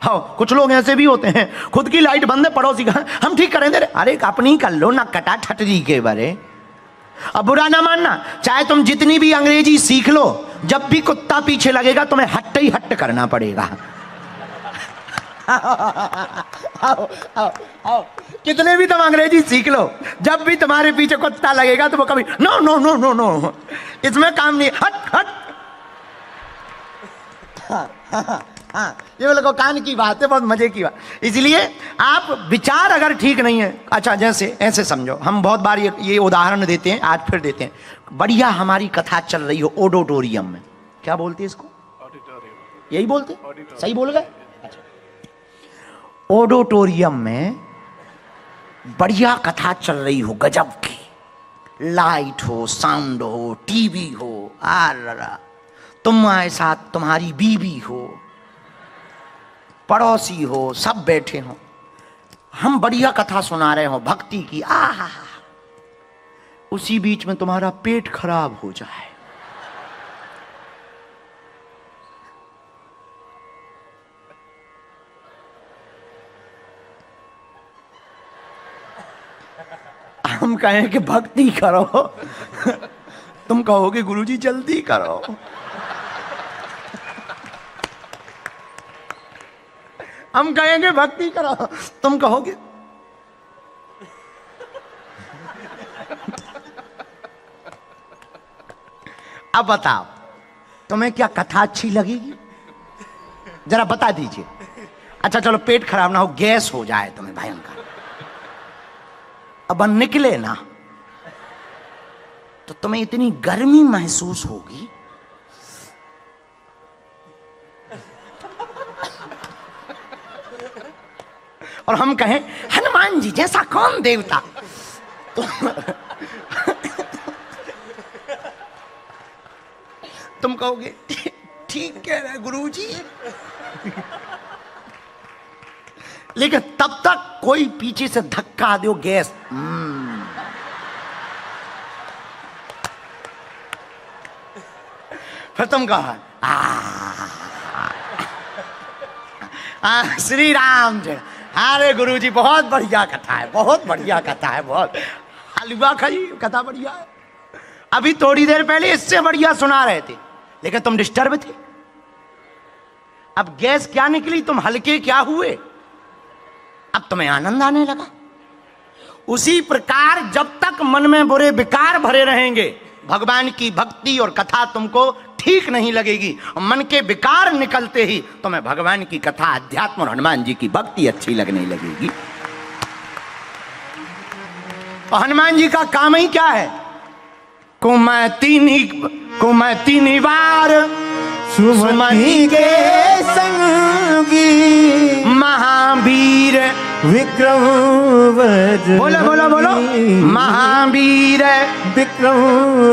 हाँ, कुछ लोग ऐसे भी होते हैं, खुद की लाइट बंद है, पड़ोसी का हम ठीक करेंगे, अरे अपनी कर लो ना, कटा ठटरी के बारे। अब बुरा ना मानना, चाहे तुम जितनी भी अंग्रेजी सीख लो, जब भी कुत्ता पीछे लगेगा तुम्हें हट्ट ही हट्ट करना पड़ेगा। आओ, आओ, आओ। कितने भी तुम अंग्रेजी सीख लो, जब भी तुम्हारे पीछे कुत्ता लगेगा तो वो कभी no no no no no, इसमें काम नहीं, हट हट। हाँ, ये बोलो कान की बात है, बहुत मजे की बात। इसलिए आप विचार अगर ठीक नहीं है, अच्छा जैसे ऐसे समझो, हम बहुत बार ये उदाहरण देते हैं, आज फिर देते हैं। बढ़िया हमारी कथा चल रही हो ऑडिटोरियम में, क्या बोलते हैं इसको? ऑडिटोरियम। यही बोलते? सही बोल गए? अच्छा। ऑडिटोरियम में बढ़िया कथा चल रही हो, गजब की, लाइट हो, साउंड हो, टीवी हो, तुम्हारे साथ तुम्हारी बीवी हो, पड़ोसी हो, सब बैठे हो, हम बढ़िया कथा सुना रहे हो भक्ति की, आहा, उसी बीच में तुम्हारा पेट खराब हो जाए, हम कहें कि भक्ति करो, तुम कहोगे गुरुजी जल्दी करो। हम कहेंगे भक्ति करो, तुम कहोगे अब बताओ तुम्हें क्या कथा अच्छी लगेगी? जरा बता दीजिए। अच्छा चलो, पेट खराब ना हो, गैस हो जाए तुम्हें भयंकर, अब निकले ना तो तुम्हें इतनी गर्मी महसूस होगी, और हम कहें हनुमान जी जैसा कौन देवता, तो तुम कहोगे ठीक कह रहे गुरुजी, लेकिन तब तक कोई पीछे से धक्का दो, गैस, फिर तुम कहा श्री राम जय, अरे गुरुजी बहुत बढ़िया कथा है, बहुत बढ़िया कथा है, बहुत हलवा खाई, कथा बढ़िया है, अभी थोड़ी देर पहले इससे बढ़िया सुना रहे थे, लेकिन तुम डिस्टर्ब थे, अब गैस क्या निकली, तुम हल्के क्या हुए, अब तुम्हें आनंद आने लगा। उसी प्रकार जब तक मन में बुरे विकार भरे रहेंगे, भगवान की भक्ति और कथा तुमको ठीक नहीं लगेगी, और मन के विकार निकलते ही तुम्हें भगवान की कथा, अध्यात्म और हनुमान जी की भक्ति अच्छी लगने लगेगी। और हनुमान जी का काम ही क्या है? कुमति बार सुमति के संगी, महावीर विक्रम बजरंगी, बोलो बोलो बोलो, महावीर विक्रम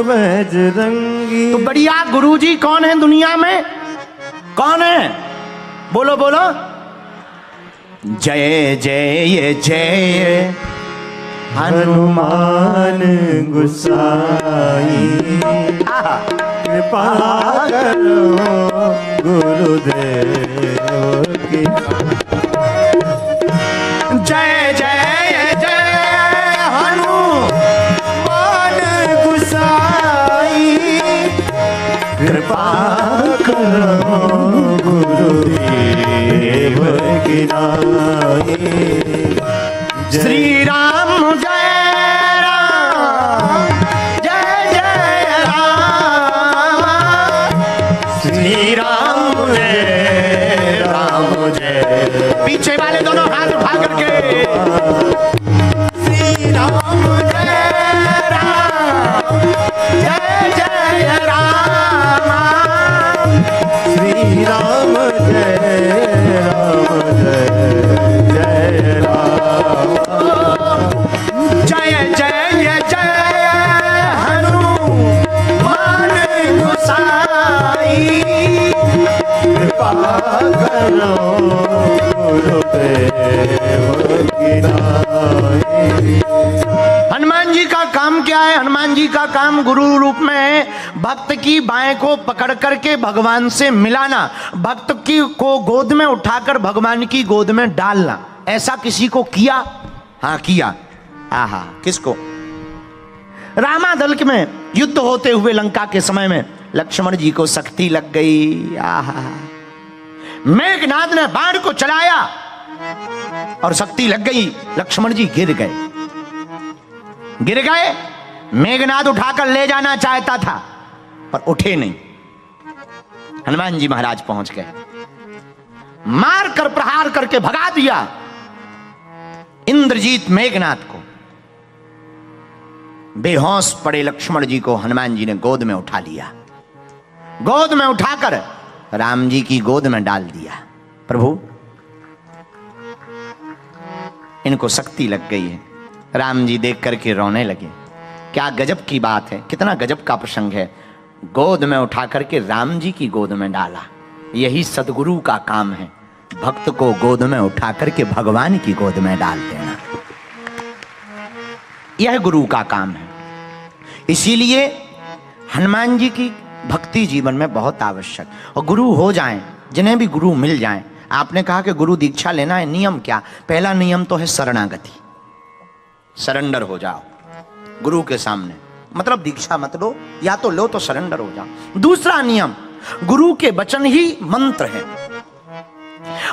बजरंगी। तो बढ़िया गुरुजी कौन है दुनिया में? कौन है? बोलो बोलो। जय जय जय हनुमान गोसाई, कृपा करो गुरुदेव की। जय जय जय हनुमान गोसाई, कृपा करो गुरुदेव की नाई। श्री राम जय राम, जय जय राम, श्री राम जय राम जय। पीछे वाले दोनों हाथ उठा करके, श्री राम जय राम, जय जय राम, श्री राम जय राम जय जय राम। जय जय जय हनुमान गोसाई, कृपा करो गुरुदेव की नाई। हनुमान जी का काम क्या है? हनुमान जी का काम गुरु रूप में भक्त की बाएं को पकड़ करके भगवान से मिलाना, भक्त की को गोद में उठाकर भगवान की गोद में डालना, ऐसा किसी को किया? हाँ किया। आहा, किसको? रामादल में युद्ध होते हुए लंका के समय में लक्ष्मण जी को शक्ति लग गई। आहा, मेघनाद ने बाण को चलाया और शक्ति लग गई, लक्ष्मण जी गिर गए। मेघनाद उठाकर ले जाना चाहता था पर उठे नहीं। हनुमान जी महाराज पहुंच गए, मार कर प्रहार करके भगा दिया इंद्रजीत मेघनाद को। बेहोश पड़े लक्ष्मण जी को हनुमान जी ने गोद में उठा लिया, गोद में उठाकर राम जी की गोद में डाल दिया। प्रभु, इनको शक्ति लग गई है। राम जी देख करके रोने लगे। क्या गजब की बात है, कितना गजब का प्रसंग है। गोद में उठा करके राम जी की गोद में डाला। यही सदगुरु का काम है, भक्त को गोद में उठा करके भगवान की गोद में डाल देना। यह गुरु का काम है। इसीलिए हनुमान जी की भक्ति जीवन में बहुत आवश्यक। और गुरु हो जाएं, जिन्हें भी गुरु मिल जाएं। आपने कहा कि गुरु दीक्षा लेना है, नियम क्या? पहला नियम तो है शरणागति, सरेंडर हो जाओ गुरु के सामने। मतलब दीक्षा मत लो, या तो लो तो सरेंडर हो जाओ। दूसरा नियम, गुरु के वचन ही मंत्र है।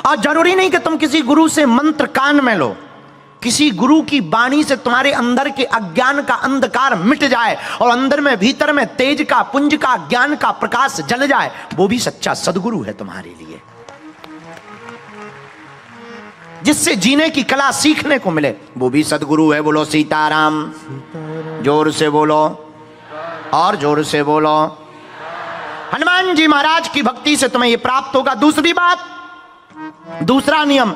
और जरूरी नहीं कि तुम किसी गुरु से मंत्र कान में लो, किसी गुरु की वाणी से तुम्हारे अंदर के अज्ञान का अंधकार मिट जाए और अंदर में भीतर में तेज का पुंज का ज्ञान का प्रकाश जल जाए, वो भी सच्चा सदगुरु है तुम्हारे लिए, जिससे जीने की कला सीखने को मिले, वो भी सदगुरु है। बोलो सीताराम, जोर से बोलो और जोर से बोलो। हनुमान जी महाराज की भक्ति से तुम्हें यह प्राप्त होगा। दूसरी बात, दूसरा नियम,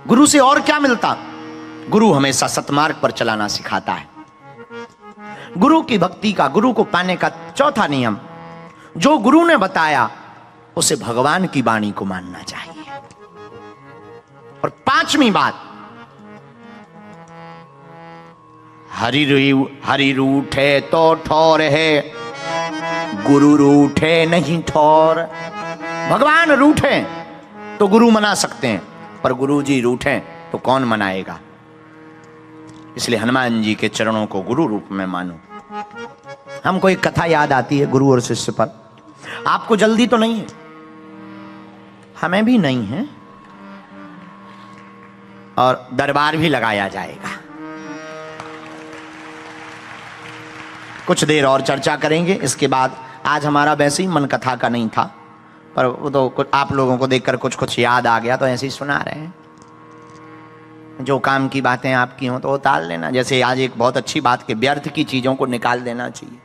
गुरु से और क्या मिलता? गुरु हमेशा सतमार्ग पर चलाना सिखाता है। गुरु की भक्ति का, गुरु को पाने का चौथा नियम, जो गुरु ने बताया उसे भगवान की वाणी को मानना चाहिए। और पांचवी बात, हरि रूठे तो ठौर है, गुरु रूठे नहीं ठौर। भगवान रूठे तो गुरु मना सकते हैं, पर गुरु जी रूठे तो कौन मनाएगा? इसलिए हनुमान जी के चरणों को गुरु रूप में मानो। हमको एक कथा याद आती है गुरु और शिष्य पर। आपको जल्दी तो नहीं है, हमें भी नहीं है, और दरबार भी लगाया जाएगा। कुछ देर और चर्चा करेंगे, इसके बाद आज हमारा वैसे ही मन कथा का नहीं था, पर वो तो कुछ आप लोगों को देखकर कुछ याद आ गया तो ऐसे ही सुना रहे हैं। जो काम की बातें आपकी हों तो वो टाल लेना। जैसे आज एक बहुत अच्छी बात कि व्यर्थ की चीजों को निकाल देना चाहिए।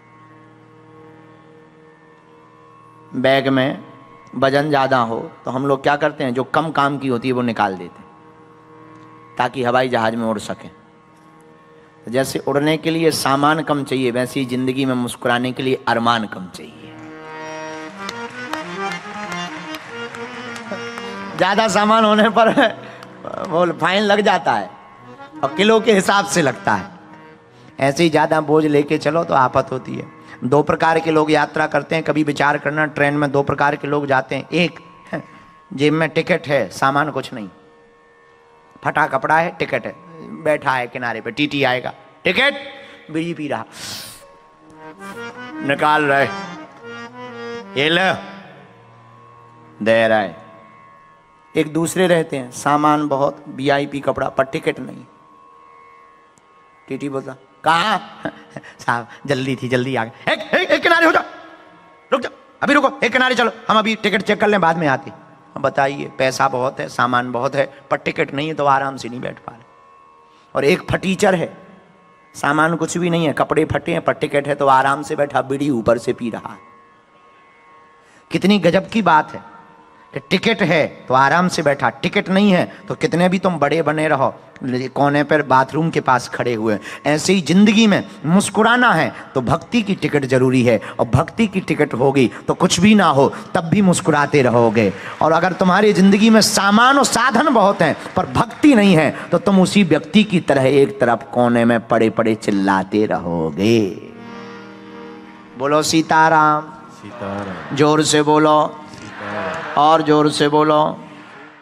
बैग में वजन ज्यादा हो तो हम लोग क्या करते हैं, जो कम काम की होती है वो निकाल देते हैं ताकि हवाई जहाज में उड़ सके। तो जैसे उड़ने के लिए सामान कम चाहिए, वैसे ही जिंदगी में मुस्कुराने के लिए अरमान कम चाहिए। ज्यादा सामान होने पर वो फाइन लग जाता है और किलो के हिसाब से लगता है। ऐसे ही ज्यादा बोझ लेके चलो तो आफत होती है। दो प्रकार के लोग यात्रा करते हैं, कभी विचार करना। ट्रेन में दो प्रकार के लोग जाते हैं। एक, जेब में टिकट है, सामान कुछ नहीं, फटा कपड़ा है, टिकट है, बैठा है किनारे पे, टीटी आएगा, टिकट, बीड़ी पी रहा, निकाल रहे, ये ले, दे रहा है। एक दूसरे रहते हैं, सामान बहुत, वीआईपी कपड़ा, पर टिकट नहीं। टीटी बोलता, कहाँ? साहब जल्दी थी, जल्दी आ गए। एक किनारे हो जा, रुक जा, अभी रुको, एक किनारे चलो, हम अभी टिकट चेक कर लें, बाद में आती। बताइए, पैसा बहुत है, सामान बहुत है, पर टिकट नहीं है तो आराम से नहीं बैठ पा रहे। और एक फटीचर है, सामान कुछ भी नहीं है, कपड़े फटे हैं, पर टिकट है तो आराम से बैठा, बीड़ी ऊपर से पी रहा है। कितनी गजब की बात है कि टिकट है तो आराम से बैठा, टिकट नहीं है तो कितने भी तुम बड़े बने रहो, कोने पर बाथरूम के पास खड़े हुए। ऐसे ही जिंदगी में मुस्कुराना है तो भक्ति की टिकट जरूरी है, और भक्ति की टिकट होगी तो कुछ भी ना हो तब भी मुस्कुराते रहोगे। और अगर तुम्हारी जिंदगी में सामान और साधन बहुत हैं पर भक्ति नहीं है तो तुम उसी व्यक्ति की तरह एक तरफ कोने में पड़े पड़े चिल्लाते रहोगे। बोलो सीताराम। सीताराम जोर से बोलो सीताराम और जोर से बोलो।